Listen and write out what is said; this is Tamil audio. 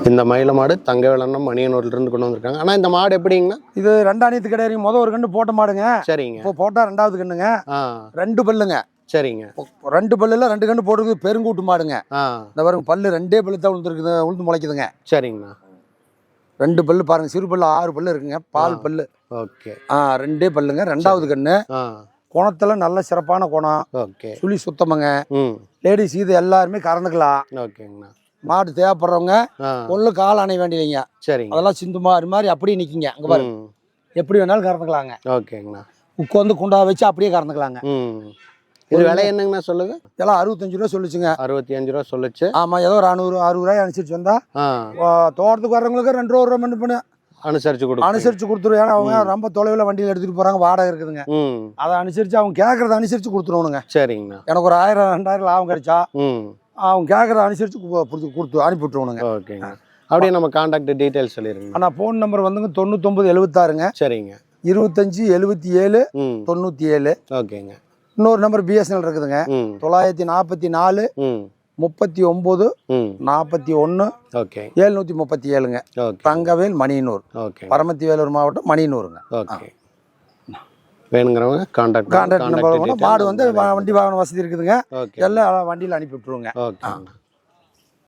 இந்த மயில மாடு தங்கவேலண்ணம் மணியனூர்ல இருந்து கொண்டு வந்திருக்காங்க. ஆனா இந்த மாடு எப்படிங்கண்ணா? இது ரெண்டாணியத்து கிடையாது. முதல் ஒரு கண்டு போட்ட மாடுங்க. சரிங்க. இப்போ போட்டா ரெண்டாவது கண்ணுங்க. 2 பல்லுங்க. சரிங்க. 2 பல்லுல 2 கண்டு போட்டுருக்கு. பெருங்கூட்டு மாடுங்க. இந்த பாருங்க பல்லு 2 பல்லு தான் உளுந்துருக்குது, உளுந்து முளைக்குதுங்க. சரிங்கண்ணா. 2 பல்லு பாருங்க, சிறு பல்லு 6 பல்லு இருக்குங்க. பால் பல்லு. ஓகே. 2 பல்லுங்க. ரெண்டாவது கண்ணு. குணத்துல நல்ல சிறப்பான குணம். ஓகே. சுழி சுத்தமங்க. லேடிஸ் இது எல்லாருமே கறந்துக்கலாம். ஓகேங்கண்ணா. மாடு தேவைப்படுறவங்க கொள்ளு கால் அணை வேண்டியவைங்க. சரிங்க. அதெல்லாம் சிந்து மாதிரி அப்படியே நிற்கிங்க. அங்கே பாருங்க, எப்படி வேணாலும் கறந்துக்கலாங்க. ஓகேங்கண்ணா. உட்காந்து குண்டா வச்சு அப்படியே கறந்துக்கலாங்க. இது விலை என்னங்கண்ணா சொல்லுங்க? எல்லாம் 65 ரூபா சொல்லிச்சுங்க. 65 ரூபா சொல்லிச்சு. ஆமாம், ஏதோ ஒரு 60 ரூபாய் அனுசரிச்சு வந்தா தோட்டத்துக்கு வர்றவங்களுக்கு 2 ரூபா மணி பண்ணு அனுசரிச்சு கொடுத்துருவோம். ஏன்னா அவங்க ரொம்ப தொலைவில் வண்டியில் எடுத்துகிட்டு போகிறாங்க, வாடகை இருக்குதுங்க. அதை அனுசரித்து அவங்க கேட்குறத அனுசரித்து கொடுத்துருவோனுங்க. சரிங்கண்ணா. எனக்கு ஒரு 1000 2000 லாபம் கிடைச்சா அவங்க கேட்குறத அனுசரித்து கொடுத்து அனுப்பி விட்டுருவோனுங்க. ஓகேங்க. அப்படியே நம்ம கான்டாக்ட் டீட்டெயில்ஸ் சொல்லிடுங்க. ஆனால் ஃபோன் நம்பர் வந்துங்க 9976ங்க. சரிங்க. 25 77 97. ஓகேங்க. இன்னொரு நம்பர் பிஎஸ்என்எல் இருக்குதுங்க. 944 39 41 737ங்க. தங்கவேல் மணியனூர். பரமத்தி வேலூர் மாவட்டம் மணியனூருங்க. ஓகே. வேணுங்கிறவங்க கான்டாக்ட் நம்பர். மாடு வந்து வண்டி வாகன வசதி இருக்குதுங்க. எல்லாம் வண்டியில் அனுப்பி விட்டுருவோங்க. ஓகே.